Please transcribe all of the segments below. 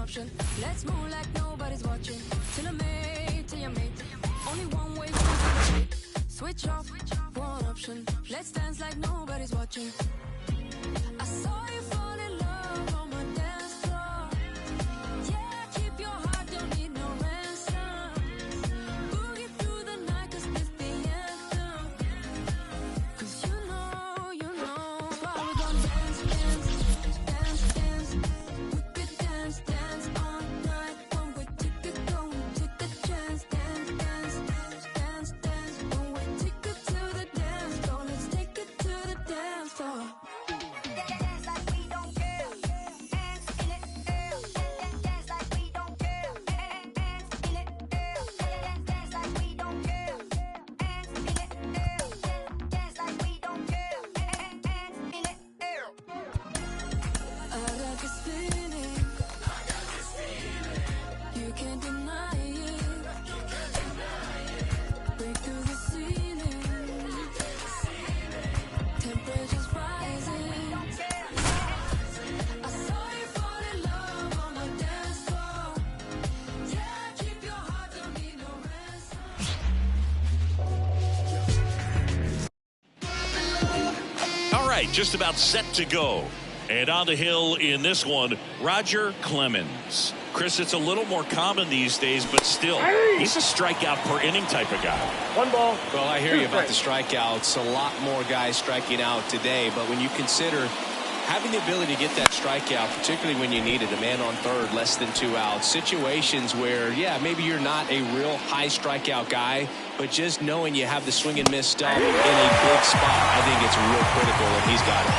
option. Let's move like nobody's watching. Till I made, till you made. Only one way to celebrate. Switch off, one option. Let's dance like nobody's watching. I saw you fall in love on my dance floor. Yeah, keep your heart, don't need no ransom. Boogie through the night, cause it's the anthem. Cause you know, why we gon' dance, dance, dance, dance. We could dance, dance all night. One way ticket, go and take a chance. Dance, dance, dance, dance. One way ticket to the dance floor. Let's take it to the dance floor. Dance like we don't care. Hands in it, air. Dance like we don't care. Hands in it, air. Dance like we don't care. Hands in it, air. Dance like we don't care. Hands in it, air. I got this feeling. You can't deny it. Break through the ceiling. Temperature's rising. I saw you fall in love on my dance floor. Yeah, keep your heart, don't need no ransom. All right, just about set to go. And on the hill in this one, Roger Clemens. Chris, it's a little more common these days, but still, he's a strikeout per inning type of guy. One ball. Well, I hear you about the strikeouts. A lot more guys striking out today. But when you consider having the ability to get that strikeout, particularly when you need it, a man on third, less than 2 outs, situations where, yeah, maybe you're not a real high strikeout guy, but just knowing you have the swing and miss stuff in a big spot, I think it's real critical, and he's got it.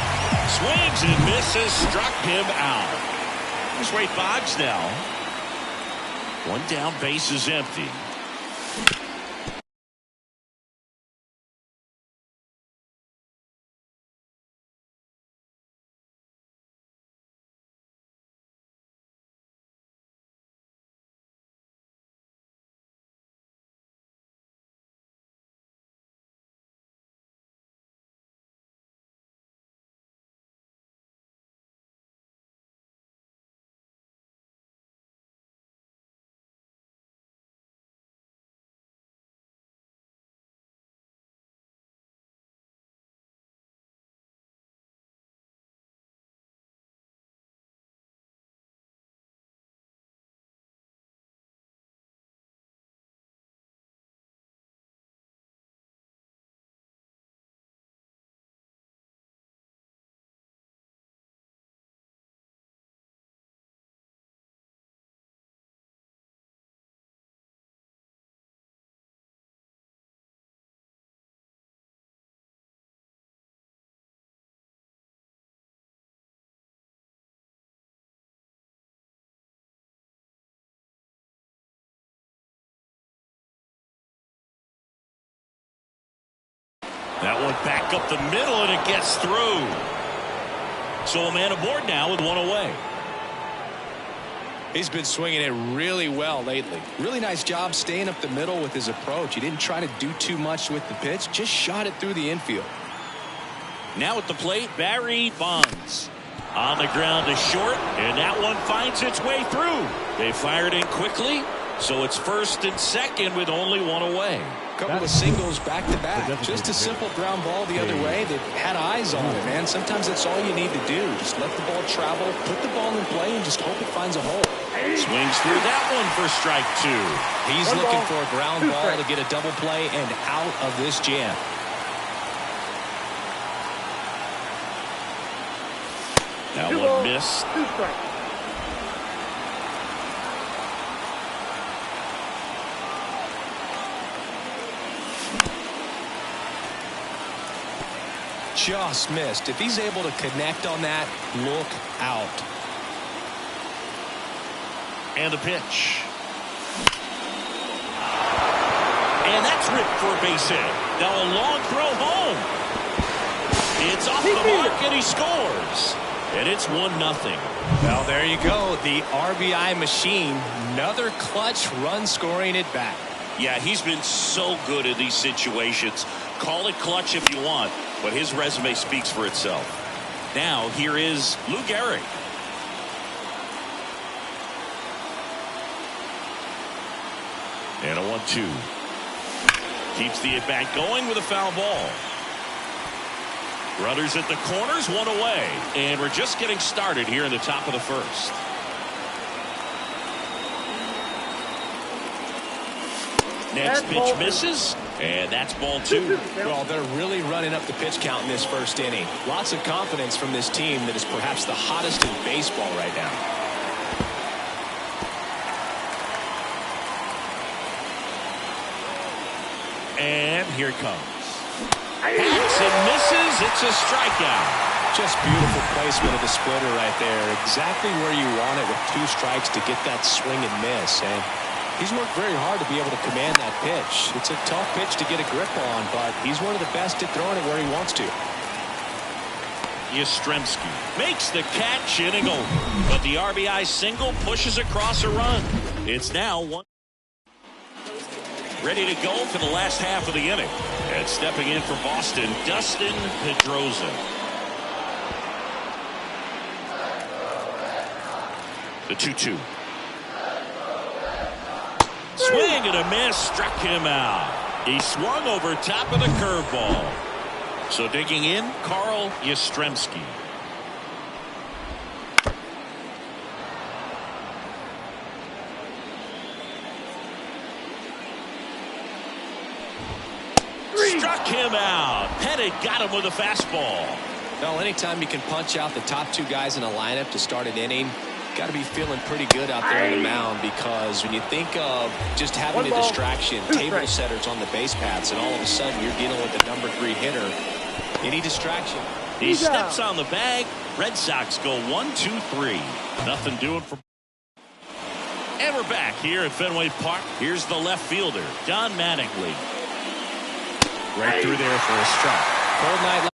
Swings and misses, struck him out. Here's Ray Boggs now. One down, base is empty. That one back up the middle, and it gets through. So a man aboard now with one away. He's been swinging it really well lately. Really nice job staying up the middle with his approach. He didn't try to do too much with the pitch, just shot it through the infield. Now at the plate, Barry Bonds. On the ground to short, and that one finds its way through. They fired in quickly, so it's first and second with only one away. Couple of singles back to back. Just a simple ground ball the other way. They've had eyes on it, man. Sometimes that's all you need to do. Just let the ball travel, put the ball in play, and just hope it finds a hole. Swings through that one for strike two. He's looking for a ground ball to get a double play and out of this jam. That one missed. Just missed. If he's able to connect on that, look out. And a pitch. And that's ripped for a base hit. Now a long throw home. It's off the mark, and he scores. And it's 1-0. Well, there you go. The RBI machine. Another clutch run scoring at bat. Yeah, he's been so good in these situations. Call it clutch if you want, but his resume speaks for itself. Now, here is Lou Gehrig. And a 1-2. Keeps the at-bat going with a foul ball. Runners at the corners, one away. And we're just getting started here in the top of the first. Next pitch misses, and that's ball 2. Well, they're really running up the pitch count in this first inning. Lots of confidence from this team that is perhaps the hottest in baseball right now. And here it comes. Hits and misses. It's a strikeout. Just beautiful placement of the splitter right there. Exactly where you want it with 2 strikes to get that swing and miss. And he's worked very hard to be able to command that pitch. It's a tough pitch to get a grip on, but he's one of the best at throwing it where he wants to. Yastrzemski makes the catch, inning over. But the RBI single pushes across a run. It's now 1. Ready to go for the last half of the inning. And stepping in for Boston, Dustin Pedroza. The 2-2. Swing and a miss, struck him out. He swung over top of the curveball. So digging in, Carl Yastrzemski. Struck him out. Pettit got him with a fastball. Well, anytime you can punch out the top 2 guys in a lineup to start an inning, got to be feeling pretty good out there on the mound, because when you think of just having a distraction, table setters on the base paths, and all of a sudden you're dealing with the number 3 hitter, any distraction. He steps on the bag. Red Sox go 1-2-3. Nothing doing for. And we're back here at Fenway Park. Here's the left fielder, Don Mattingly. Right through there for a strike. Cold night.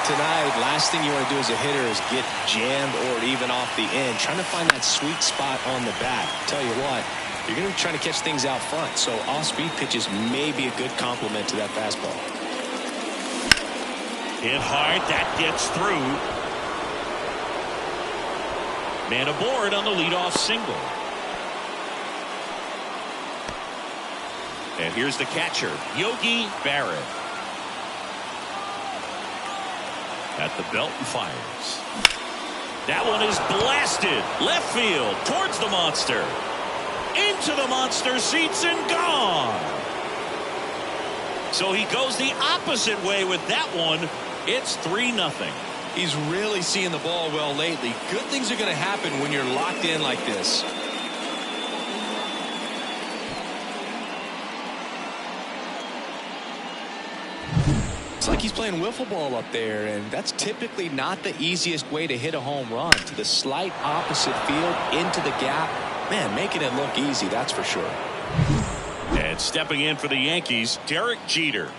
Tonight, last thing you want to do as a hitter is get jammed or even off the end. Trying to find that sweet spot on the bat. Tell you what, you're going to be trying to catch things out front, so off-speed pitches may be a good complement to that fastball. Hit hard, that gets through. Man aboard on the leadoff single. And here's the catcher, Yogi Berra. At the belt and fires. That one is blasted left field towards the monster. Into the monster seats and gone. So he goes the opposite way with that one. It's 3-0. He's really seeing the ball well lately. Good things are going to happen when you're locked in like this. It's like he's playing wiffle ball up there, and that's typically not the easiest way to hit a home run. To the slight opposite field, into the gap. Man, making it look easy, that's for sure. And stepping in for the Yankees, Derek Jeter.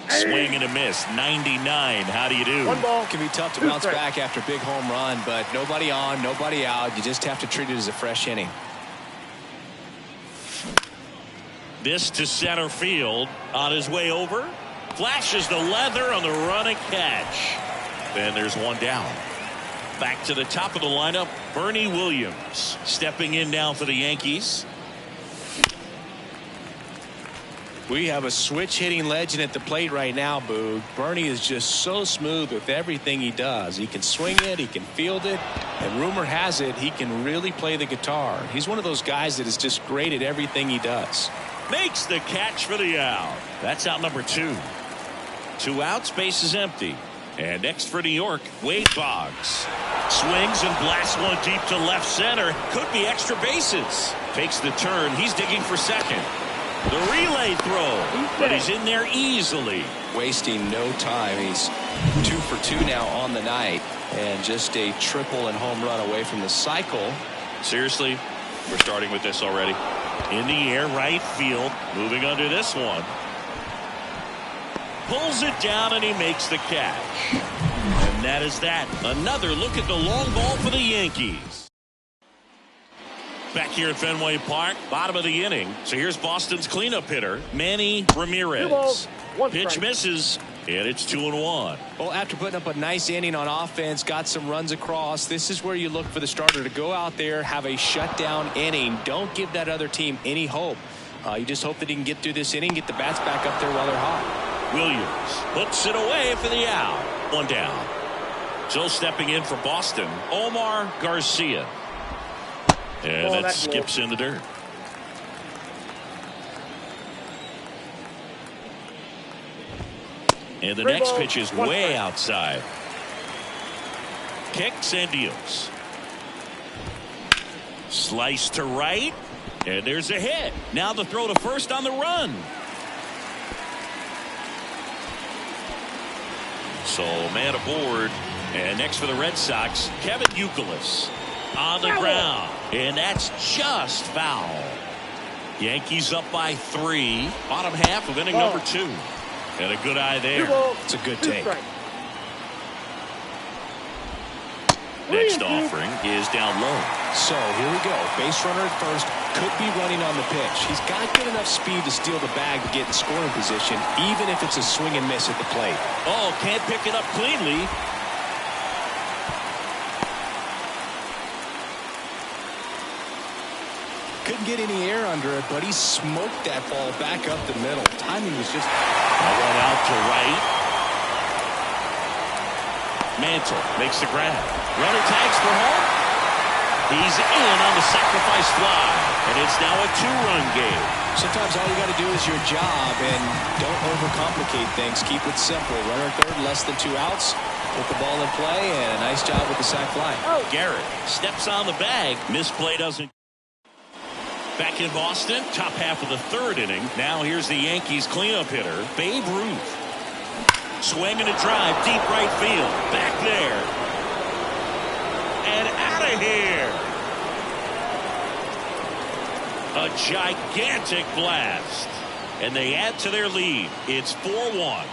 Swing and a miss, 99. How do you do? One ball. Can be tough to bounce back after a big home run, but nobody on, nobody out. You just have to treat it as a fresh inning. This to center field. On his way over. Flashes the leather on the running catch. And there's one down. Back to the top of the lineup, Bernie Williams. Stepping in now for the Yankees. We have a switch hitting legend at the plate right now, Boog. Bernie is just so smooth with everything he does. He can swing it, he can field it, and rumor has it he can really play the guitar. He's one of those guys that is just great at everything he does. Makes the catch for the out. That's out number 2. 2 outs, base is empty. And next for New York, Wade Boggs. Swings and blasts one deep to left center. Could be extra bases. Takes the turn. He's digging for second. The relay throw, but he's in there easily. Wasting no time. He's 2 for 2 now on the night, and just a triple and home run away from the cycle. Seriously, we're starting with this already. In the air, right field, moving under this one. Pulls it down and he makes the catch. And that is that. Another look at the long ball for the Yankees. Back here at Fenway Park, bottom of the inning. So here's Boston's cleanup hitter, Manny Ramirez. Pitch misses, and it's 2-1. Well, after putting up a nice inning on offense, got some runs across, this is where you look for the starter to go out there, have a shutdown inning. Don't give that other team any hope. You just hope that he can get through this inning, get the bats back up there while they're hot. Williams puts it away for the out. One down. So stepping in for Boston, Omar Garcia. And that skips in the dirt. And the next pitch is way outside. Kicks and deals. Slice to right. And there's a hit. Now the throw to first on the run. So man aboard. And next for the Red Sox, Kevin Youkilis on the ground. And that's just foul. Yankees up by 3. Bottom half of inning number 2. And a good eye there. It's a good take. Next offering is down low. So here we go. Base runner at first. Could be running on the pitch. He's got good enough speed to steal the bag to get in scoring position, even if it's a swing and miss at the plate. Oh, can't pick it up cleanly. Couldn't get any air under it, but he smoked that ball back up the middle. Timing was just... That one out to right. Mantle makes the grab. Runner tags for home. He's in on the sacrifice fly. And it's now a 2-run game. Sometimes all you got to do is your job and don't overcomplicate things. Keep it simple. Runner third, less than 2 outs. Put the ball in play, and a nice job with the sac fly. Garrett steps on the bag. Misplay doesn't. Back in Boston, top half of the 3rd inning. Now here's the Yankees cleanup hitter, Babe Ruth. Swinging a drive, deep right field. Back there. And out of here. A gigantic blast. And they add to their lead. It's 4-1.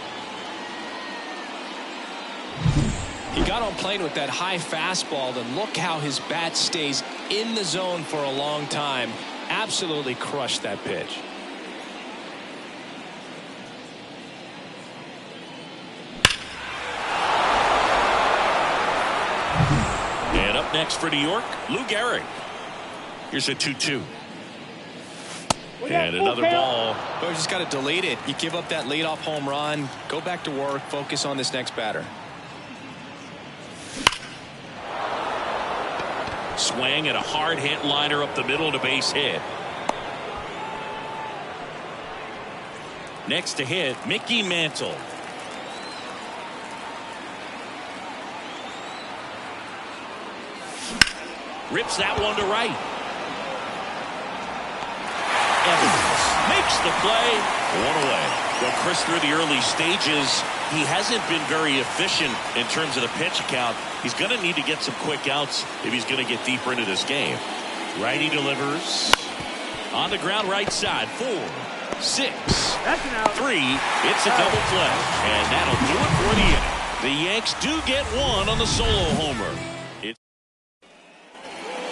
He got on plane with that high fastball, and look how his bat stays in the zone for a long time. Absolutely crushed that pitch. And up next for New York, Lou Gehrig. Here's a 2-2. And another ball. But just got to delete it. You give up that leadoff home run, go back to work, focus on this next batter. Swing and a hard hit liner up the middle to base hit. Next to hit, Mickey Mantle. Rips that one to right. Evans makes the play. One away. Well, Chris, through the early stages, he hasn't been very efficient in terms of the pitch count. He's going to need to get some quick outs if he's going to get deeper into this game. Righty delivers. On the ground right side. 4, 6, 3. It's a double play. And that'll do it for the inning. The Yanks do get one on the solo homer.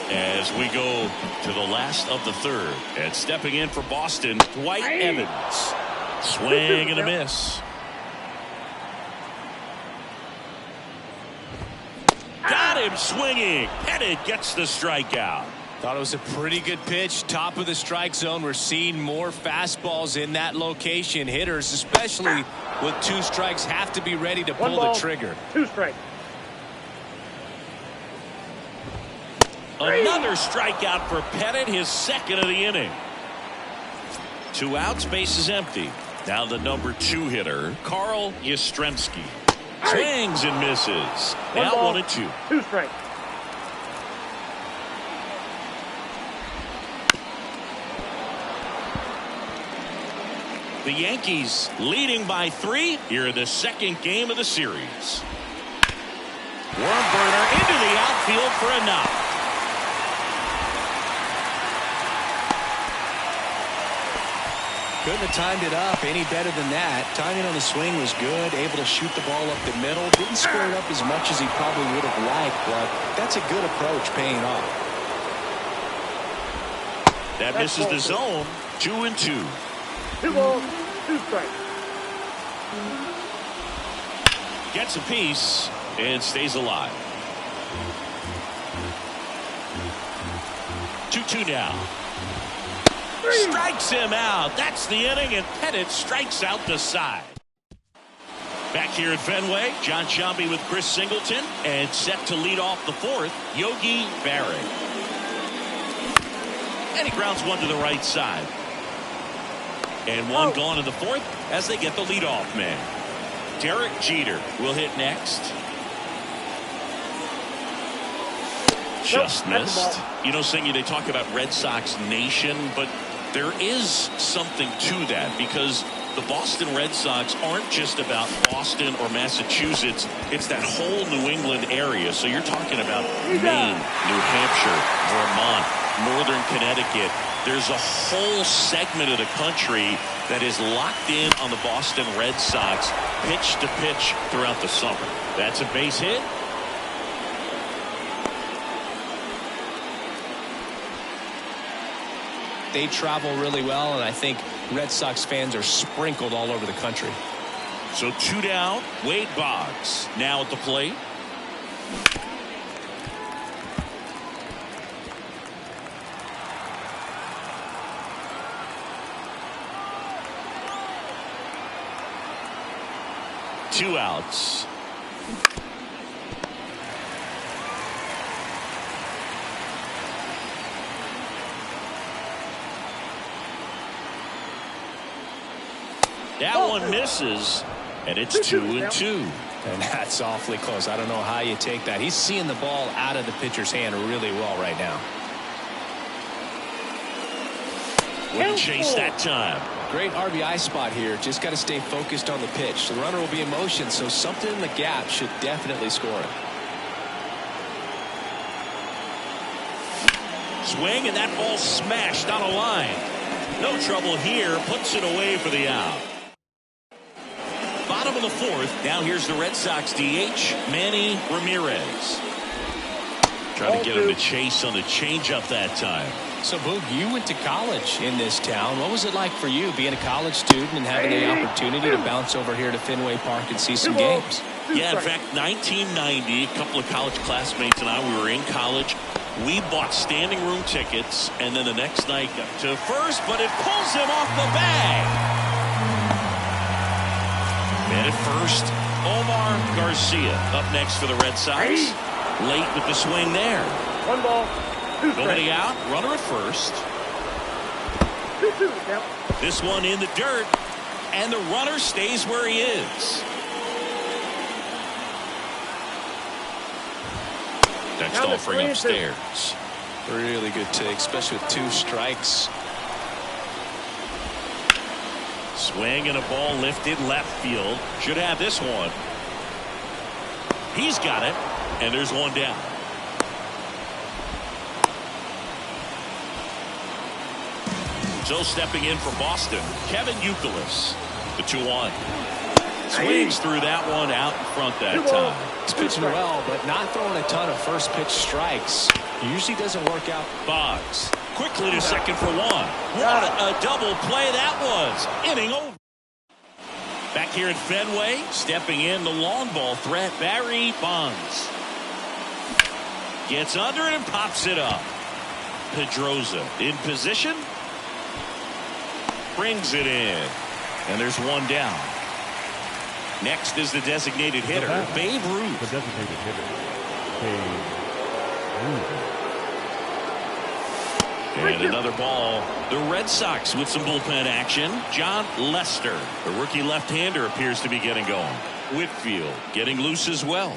As we go to the last of the 3rd. And stepping in for Boston, Dwight Evans. Swing and a miss. Got him swinging. Pettit gets the strikeout. Thought it was a pretty good pitch. Top of the strike zone. We're seeing more fastballs in that location. Hitters, especially with 2 strikes, have to be ready to pull the trigger. 2 strikes. Another strikeout for Pettit, his 2nd of the inning. 2 outs, base is empty. Now the number 2 hitter, Carl Yastrzemski. Swings and misses. Now 1-2. 2 strikes. The Yankees leading by 3 here in the second game of the series. Worm burner into the outfield for a knock. Couldn't have timed it up any better than that. Timing on the swing was good. Able to shoot the ball up the middle. Didn't square it up as much as he probably would have liked, but that's a good approach paying off. That misses the zone. 2-2. 2 balls, 2 strikes. Gets a piece and stays alive. 2-2 now. Strikes him out. That's the inning, and Pettit strikes out the side. Back here at Fenway, John Sciambi with Chris Singleton, and set to lead off the 4th, Yogi Berra. And he grounds one to the right side. And one gone in the 4th as they get the leadoff man. Derek Jeter will hit next. Just missed. You know, Singy, they talk about Red Sox Nation, but there is something to that because the Boston Red Sox aren't just about Boston or Massachusetts. It's that whole New England area. So you're talking about Maine, New Hampshire, Vermont, Northern Connecticut. There's a whole segment of the country that is locked in on the Boston Red Sox pitch to pitch throughout the summer. That's a base hit. They travel really well, and I think Red Sox fans are sprinkled all over the country. So 2 down. Wade Boggs now at the plate. Two outs. That one misses, and it's 2-2. And that's awfully close. I don't know how you take that. He's seeing the ball out of the pitcher's hand really well right now. Wouldn't chase that time. Great RBI spot here. Just got to stay focused on the pitch. The runner will be in motion, so something in the gap should definitely score it. Swing, and that ball smashed on a line. No trouble here. Puts it away for the out. Bottom of the 4th. Now here's the Red Sox DH, Manny Ramirez. Trying to get him to chase on the changeup that time. So, Boog, you went to college in this town. What was it like for you being a college student and having the opportunity to bounce over here to Fenway Park and see some games? Yeah, in fact, 1990, a couple of college classmates and I, we were in college. We bought standing room tickets, and then the next night got to first, but it pulls him off the bag. And at first, Omar Garcia up next for the Red Sox. Late with the swing there. 1 ball, 2 strikes. Nobody out, runner at first. 2-2 count. This one in the dirt, and the runner stays where he is. Next offering upstairs. Really good take, especially with 2 strikes. Swing and a ball lifted left field. Should have this one. He's got it, and there's one down. So stepping in for Boston, Kevin Youkilis, the 2-1. Swings through that one out in front that time. He's pitching well, but not throwing a ton of first pitch strikes. Usually doesn't work out. Boggs quickly to second for 1. What a double play that was. Inning over. Back here at Fenway, stepping in the long ball threat, Barry Bonds. Gets under it and pops it up. Pedroza in position. Brings it in. And there's one down. Next is the designated hitter, Babe Ruth. The designated hitter, Babe Ruth. And another ball. The Red Sox with some bullpen action. John Lester, the rookie left-hander, appears to be getting going. Whitfield getting loose as well.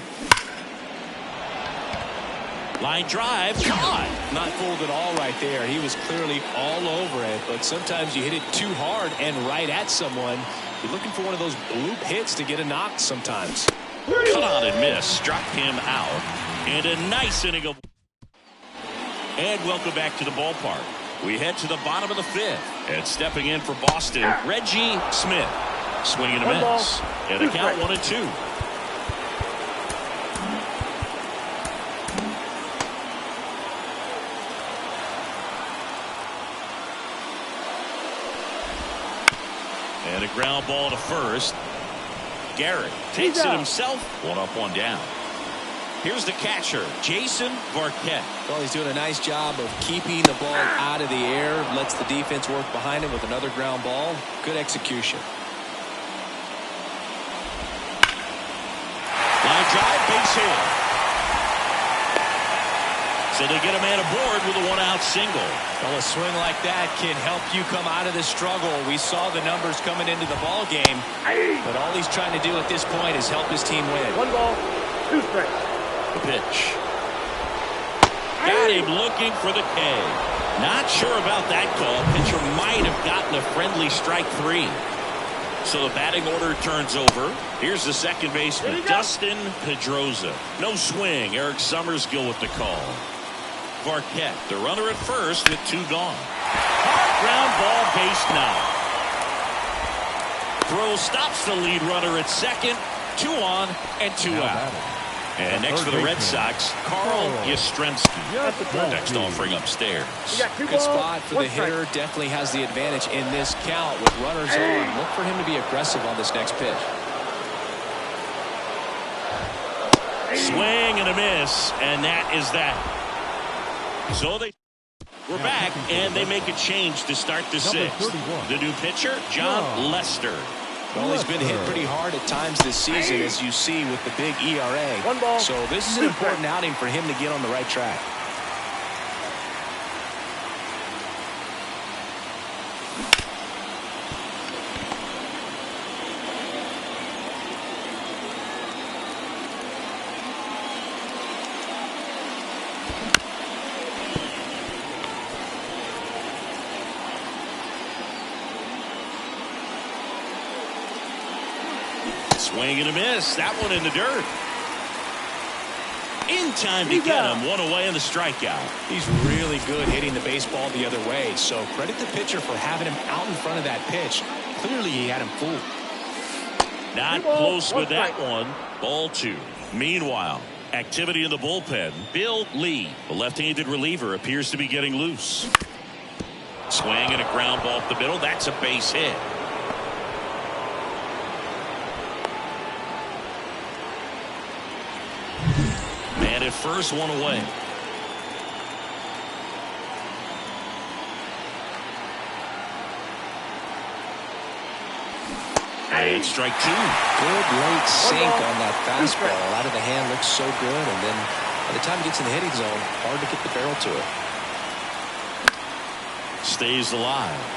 Line drive, caught. Not fooled at all right there. He was clearly all over it, but sometimes you hit it too hard and right at someone. You're looking for one of those loop hits to get a knock sometimes. Cut on and miss, struck him out. And a nice inning of... And welcome back to the ballpark. We head to the bottom of the fifth. And stepping in for Boston, Reggie Smith. Swinging a miss. And a count 1-2. And a ground ball to first. Garrett takes it himself. 1 up, 1 down. Here's the catcher, Jason Varquette. Well, he's doing a nice job of keeping the ball out of the air. Lets the defense work behind him with another ground ball. Good execution. Line drive, base hit. So they get a man aboard with a 1-out single. Well, a swing like that can help you come out of the struggle. We saw the numbers coming into the ball game, but all he's trying to do at this point is help his team win. 1 ball, 2 strikes. The pitch. Got him looking for the K. Not sure about that call. Pitcher might have gotten a friendly strike 3. So the batting order turns over. Here's the second baseman, Dustin Pedroza. No swing. Eric Summersgill with the call. Varquette, the runner at first with 2 gone. Hard ground ball, base knock. Throw stops the lead runner at second. 2 on and 2 out. And next for the Red Sox, Carl Yastrzemski. Next offering upstairs. Good spot for the hitter. Definitely has the advantage in this count with runners on. Look for him to be aggressive on this next pitch. Swing and a miss, and that is that. So we're back, and they make a change to start the 6th. The new pitcher, John Lester. Well, he's been hit pretty hard at times this season, as you see with the big ERA. 1 ball, so this is an important outing for him to get on the right track. Swing and a miss. That one in the dirt. In time to get him. 1 away in the strikeout. He's really good hitting the baseball the other way. So credit the pitcher for having him out in front of that pitch. Clearly he had him fooled. Not close with that one. Ball 2. Meanwhile, activity in the bullpen. Bill Lee, the left-handed reliever, appears to be getting loose. Swing and a ground ball up the middle. That's a base hit. Man at first, 1 away. And strike 2. Good late sink on that fastball. Out of the hand, looks so good, and then by the time it gets in the hitting zone, hard to get the barrel to it. Stays alive.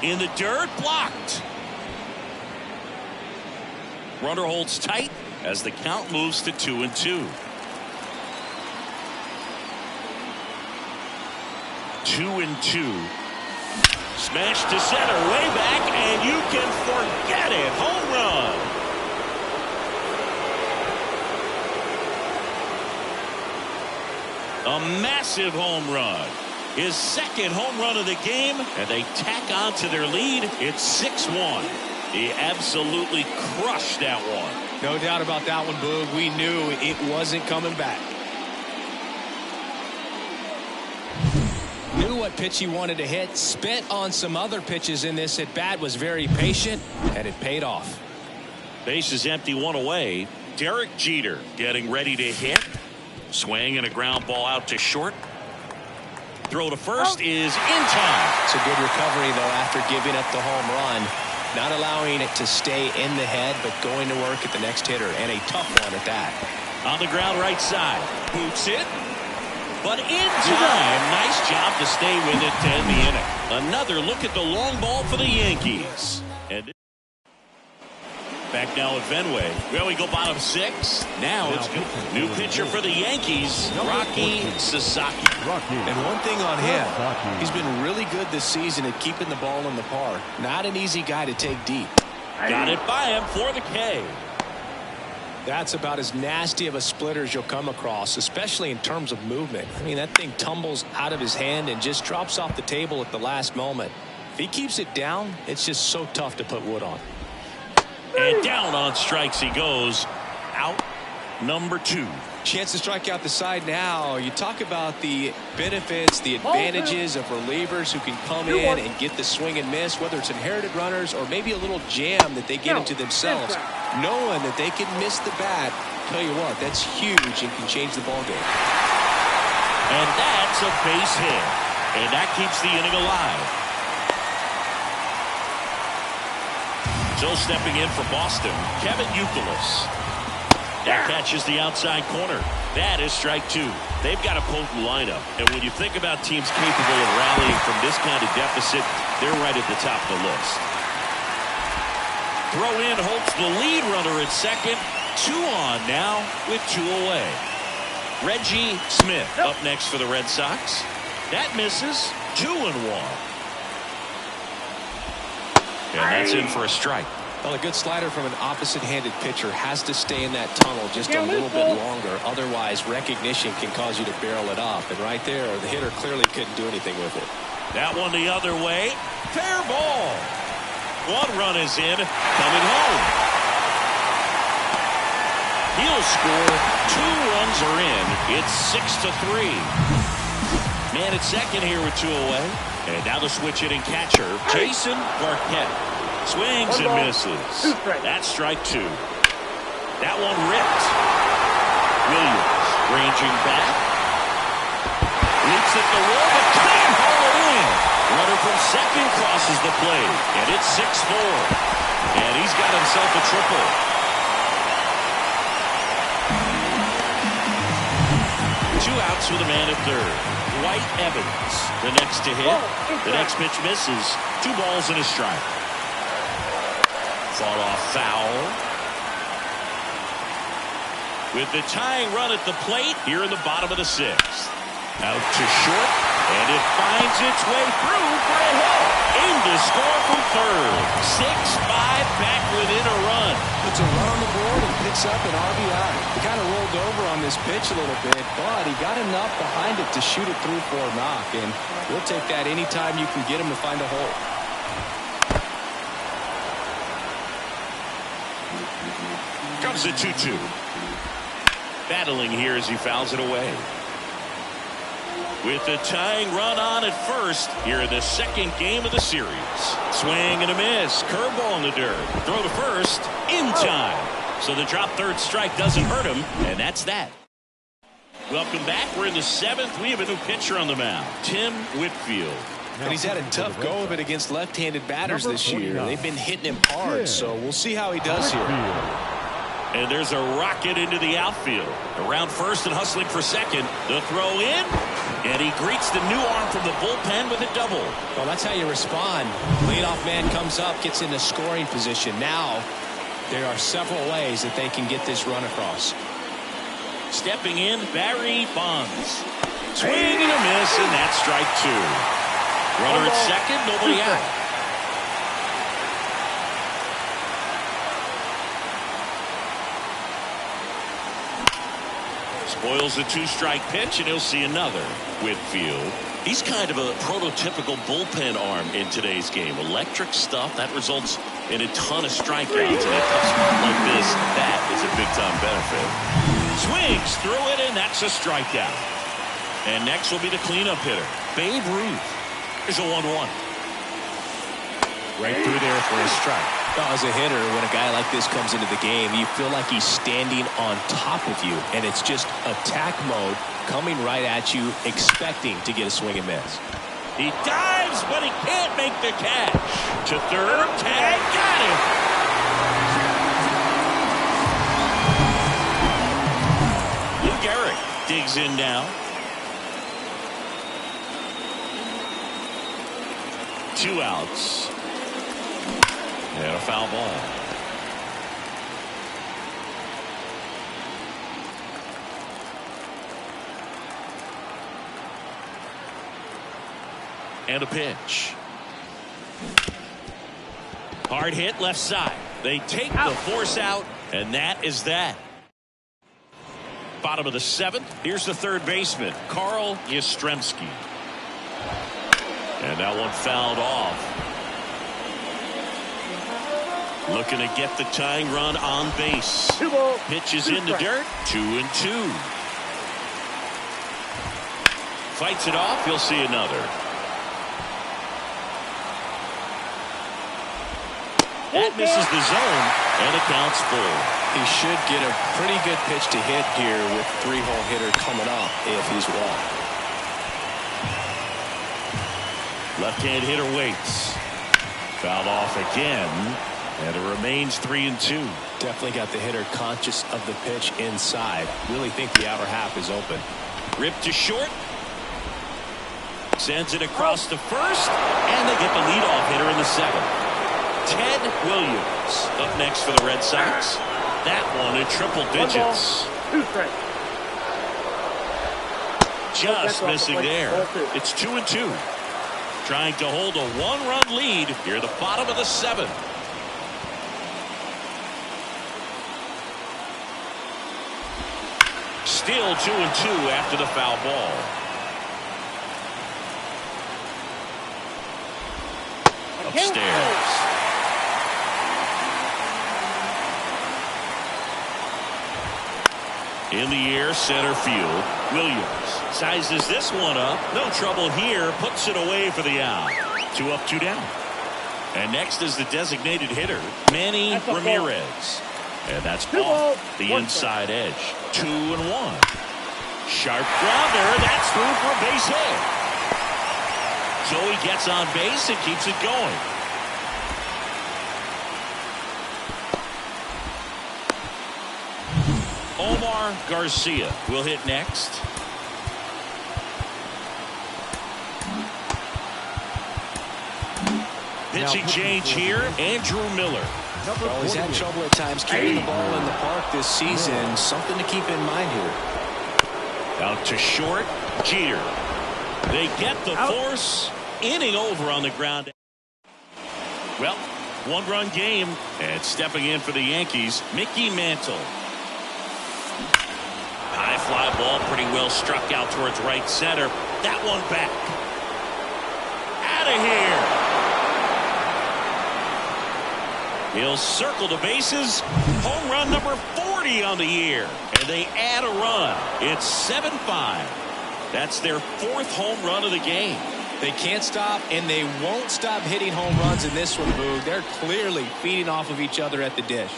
In the dirt, blocked. Runner holds tight as the count moves to 2-2. 2-2. Smash to center, way back, and you can forget it. Home run. A massive home run. His second home run of the game, and they tack on to their lead. It's 6-1. He absolutely crushed that one. No doubt about that one, Boog. We knew it wasn't coming back. Knew what pitch he wanted to hit. Spent on some other pitches in this at bat. Was very patient, and it paid off. Base is empty, 1 away. Derek Jeter getting ready to hit. Swing and a ground ball out to short. Throw to first is in time. It's a good recovery, though, after giving up the home run. Not allowing it to stay in the head, but going to work at the next hitter, and a tough one at that. On the ground right side. Boots it. But in time, nice job to stay with it to end the inning. Another look at the long ball for the Yankees. And back now at Fenway. Well, we go bottom 6. Now it's good. New pitcher for the Yankees, Rocky Sasaki. And one thing on him, he's been really good this season at keeping the ball in the park. Not an easy guy to take deep. Got it by him for the K. That's about as nasty of a splitter as you'll come across, especially in terms of movement. I mean, that thing tumbles out of his hand and just drops off the table at the last moment. If he keeps it down, it's just so tough to put wood on. And down on strikes he goes. Out number 2. Chance to strike out the side now. You talk about the benefits, the advantages of relievers who can come in and get the swing and miss, whether it's inherited runners or maybe a little jam that they get into themselves. Knowing that they can miss the bat, tell you what, that's huge and can change the ball game. And that's a base hit. And that keeps the inning alive. So stepping in for Boston, Kevin Youkilis. That catches the outside corner. That is strike 2. They've got a potent lineup. And when you think about teams capable of rallying from this kind of deficit, they're right at the top of the list. Throw in holds the lead runner at second. 2 on now with 2 away. Reggie Smith up next for the Red Sox. That misses. 2-1. And that's in for a strike. Well, a good slider from an opposite-handed pitcher has to stay in that tunnel just a little bit longer. Otherwise, recognition can cause you to barrel it up. And right there, the hitter clearly couldn't do anything with it. That one the other way. Fair ball. 1 run is in. Coming home. He'll score. 2 runs are in. It's 6-3. Man at second here with 2 away. And now the switch hitting catcher, Jason Barquette. Swings and misses. That's strike 2. That one ripped. Williams ranging back. Leaps at the wall, but can't haul it in. Runner from second crosses the plate, and it's 6-4. And he's got himself a triple. Two outs with a man at third. Dwight Evans, the next to hit. The next pitch misses. 2 balls and a strike. Fought off foul. With the tying run at the plate here in the bottom of the 6th. Out to short, and it finds its way through for a hit. Aimed to score from third. 6-5 back within a run. Puts a run on the board and picks up an RBI. He kind of rolled over on this pitch a little bit, but he got enough behind it to shoot it through for a knock, and we'll take that anytime you can get him to find a hole. Comes the 2-2. Battling here as he fouls it away. With the tying run on at first here in the 2nd game of the series. Swing and a miss. Curveball in the dirt. Throw to first in time. So the drop third strike doesn't hurt him, and that's that. Welcome back. We're in the 7th. We have a new pitcher on the mound, Tim Whitfield. And he's had a tough go of it against left-handed batters this year. They've been hitting him hard, so we'll see how he does here. And there's a rocket into the outfield. Around first and hustling for second. The throw in. And he greets the new arm from the bullpen with a double. Well, that's how you respond. Leadoff man comes up, gets into scoring position. Now, there are several ways that they can get this run across. Stepping in, Barry Bonds. Swing and a miss, and that's strike 2. Runner at second, nobody out. Spoils a 2-strike pitch, and he'll see another. Whitfield. He's kind of a prototypical bullpen arm in today's game. Electric stuff that results in a ton of strikeouts. And a tough spot like this, that is a big-time benefit. Swings through it, and that's a strikeout. And next will be the cleanup hitter, Babe Ruth. Here's a 1-1. Right through there for a strike. Well, as a hitter, when a guy like this comes into the game, you feel like he's standing on top of you, and it's just attack mode coming right at you, expecting to get a swing and miss. He dives, but he can't make the catch. To third, tag, got him. Lou Gehrig digs in now. 2 outs. And a foul ball. And a pitch. Hard hit left side. They take the force out, and that is that. Bottom of the 7th. Here's the third baseman, Carl Yastrzemski. And that one fouled off. Looking to get the tying run on base. Pitches in the dirt. 2-2. Fights it off. He'll see another. That misses the zone, and it counts full. He should get a pretty good pitch to hit here with 3-hole hitter coming up if he's walked. Left-hand hitter waits. Fouled off again, and it remains 3-2. Definitely got the hitter conscious of the pitch inside. Really think the outer half is open. Ripped to short. Sends it across to first, and they get the leadoff hitter in the 7th. Ted Williams up next for the Red Sox. That one in triple digits. 2 strikes. Just missing there. It's 2-2. Trying to hold a 1-run lead here at the bottom of the 7th. Still 2-2 after the foul ball. Upstairs. In the air, center field. Williams sizes this one up. No trouble here. Puts it away for the out. 2 up, 2 down. And next is the designated hitter, Manny Ramirez. And that's off the inside edge. 2-1. Sharp grounder. That's through for a base hit. So he gets on base and keeps it going. Omar Garcia will hit next. Pitching change here, Andrew Miller. Well, he's had trouble at times keeping the ball in the park this season. Something to keep in mind here. Out to short, Jeter. They get the force. Inning over on the ground. Well, 1-run game, and stepping in for the Yankees, Mickey Mantle. High fly ball, pretty well struck out towards right center. That one back. Out of here. He'll circle the bases. Home run number 40 on the year. And they add a run. It's 7-5. That's their 4th home run of the game. They can't stop, and they won't stop hitting home runs in this one, Boog. They're clearly feeding off of each other at the dish.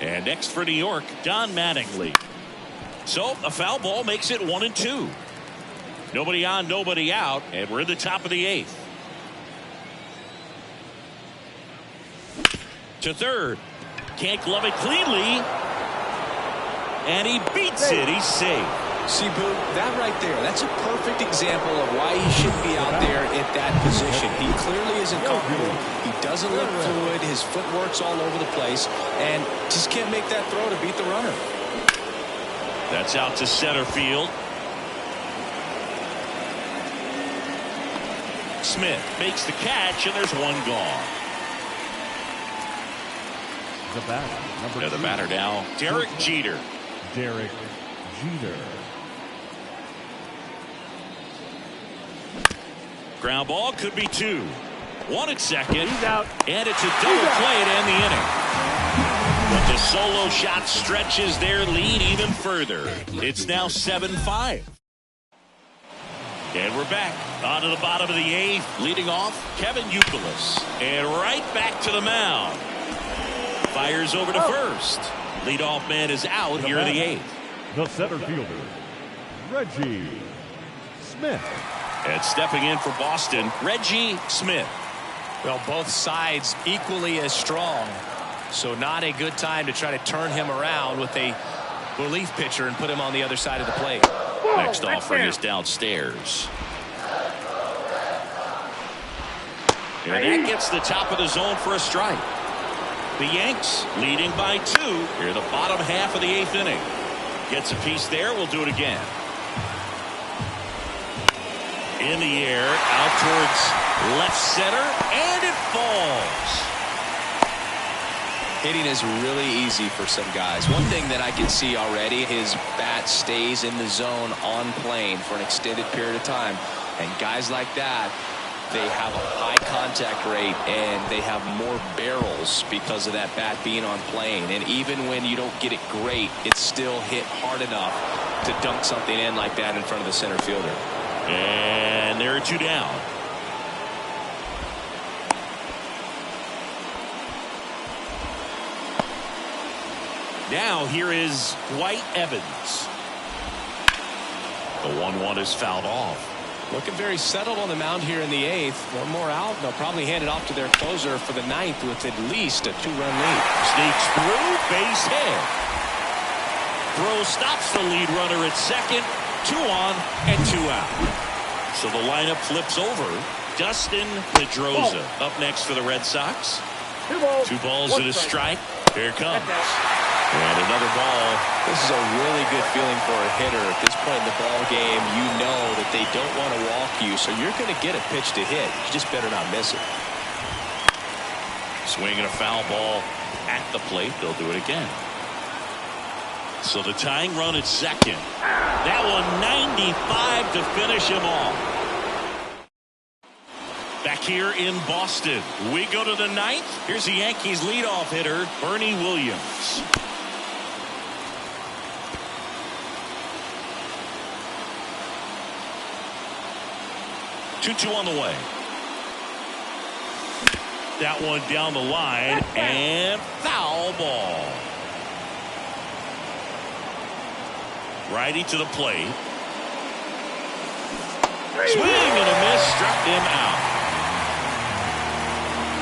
And next for New York, Don Mattingly. So a foul ball makes it 1-2. Nobody on, nobody out, and we're in the top of the 8th. To third. Can't glove it cleanly. And he beats it. He's safe. See, Boog, that right there, that's a perfect example of why he should be out there at that position. He clearly isn't comfortable. He doesn't look fluid. His footwork's all over the place, and just can't make that throw to beat the runner. That's out to center field. Smith makes the catch, and there's one gone. The batter, The batter now, Derek Jeter. Derek Jeter. Ground ball could be 2. 1 at second. He's out. And it's a double play to end the inning. But the solo shot stretches their lead even further. It's now 7-5. And we're back onto the bottom of the 8th. Leading off, Kevin Youkilis. And right back to the mound. Fires over to first. Leadoff man is out here in the 8th. The center fielder, Reggie Smith. And stepping in for Boston, Reggie Smith. Well, both sides equally as strong. So not a good time to try to turn him around with a relief pitcher and put him on the other side of the plate. Next offering is downstairs. And that gets the top of the zone for a strike. The Yanks leading by 2 here in the bottom half of the 8th inning. Gets a piece there. We'll do it again. In the air, out towards left center, and it falls. Hitting is really easy for some guys. One thing that I can see already, his bat stays in the zone on plane for an extended period of time. And guys like that, they have a high contact rate and they have more barrels because of that bat being on plane. And even when you don't get it great, it's still hit hard enough to dunk something in like that in front of the center fielder. And there are 2 down. Now here is Dwight Evans. The 1-1 is fouled off. Looking very settled on the mound here in the 8th. One more out. They'll probably hand it off to their closer for the 9th with at least a 2-run lead. Sneaks through, base hit. Throw stops the lead runner at second. 2 on and 2 out. So the lineup flips over. Dustin Pedroza up next for the Red Sox. 2 balls and a strike. Here it comes. And another ball. This is a really good feeling for a hitter. At this point in the ball game, you know that they don't want to walk you, so you're going to get a pitch to hit. You just better not miss it. Swinging a foul ball at the plate. They'll do it again. So the tying run at second. That one 95 to finish him off. Back here in Boston, we go to the 9th. Here's the Yankees leadoff hitter, Bernie Williams. 2-2 on the way. That one down the line and foul ball. Righty to the plate. Swing and a miss, struck him out.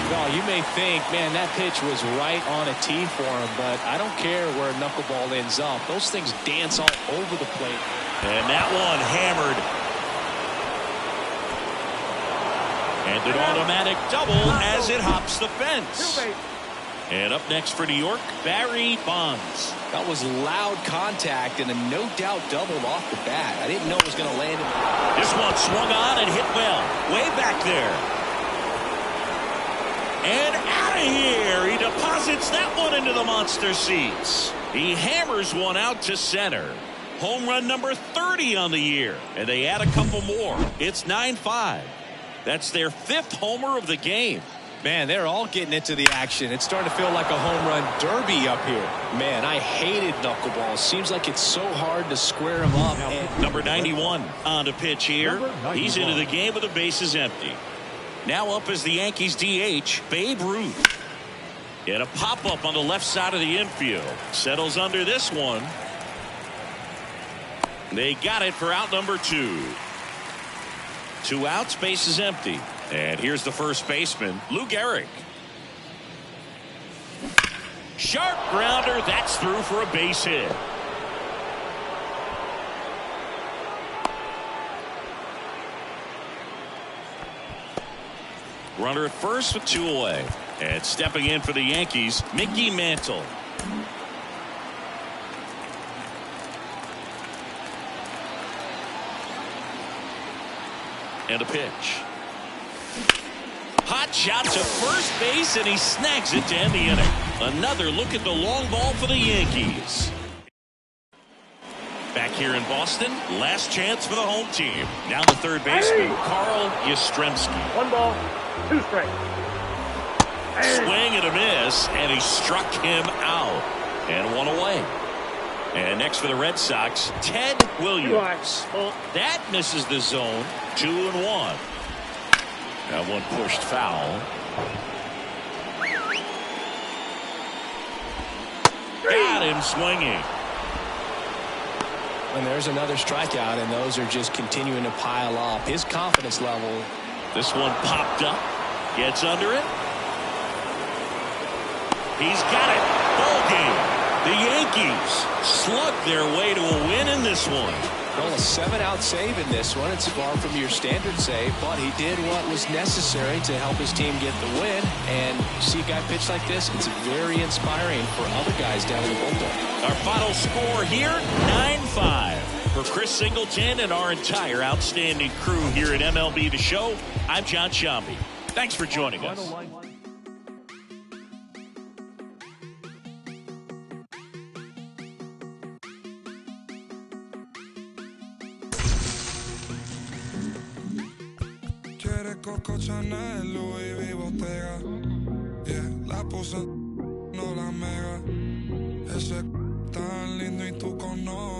Well, you may think, man, that pitch was right on a tee for him, but I don't care where a knuckleball ends up. Those things dance all over the plate. And that one hammered. And an automatic double as it hops the fence. And up next for New York, Barry Bonds. That was loud contact and a no-doubt double off the bat. I didn't know it was going to land in the... This one swung on and hit well. Way back there. And out of here. He deposits that one into the monster seats. He hammers one out to center. Home run number 30 on the year. And they add a couple more. It's 9-5. That's their 5th homer of the game. Man, they're all getting into the action. It's starting to feel like a home run derby up here. Man, I hated knuckleballs. Seems like it's so hard to square them up. Number 91 on the pitch here. He's into the game with the bases empty. Now up is the Yankees DH, Babe Ruth. And a pop-up on the left side of the infield. Settles under this one. They got it for out number 2. 2 outs, base is empty. And here's the first baseman, Lou Gehrig. Sharp grounder, that's through for a base hit. Runner at first with 2 away. And stepping in for the Yankees, Mickey Mantle. And a pitch. Hot shot to first base, and he snags it to end the inning. Another look at the long ball for the Yankees. Back here in Boston, last chance for the home team. Now the third baseman, Carl Yastrzemski. 1 ball, 2 strikes. Swing and a miss, and he struck him out. And 1 away. And next for the Red Sox, Ted Williams. That misses the zone. 2-1. That one pushed foul. Got him swinging. And there's another strikeout, and those are just continuing to pile up. His confidence level. This one popped up. Gets under it. He's got it. Ball game. The Yankees slug their way to a win in this one. Well, a 7-out save in this one. It's far from your standard save, but he did what was necessary to help his team get the win. And see a guy pitch like this, it's very inspiring for other guys down in the bullpen. Our final score here, 9-5. For Chris Singleton and our entire outstanding crew here at MLB The Show, I'm John Sciambi. Thanks for joining us. Quiere Coco Chanel, Louis V, Bottega. Yeah, la puse, no la mega. Ese tan lindo y tú con no.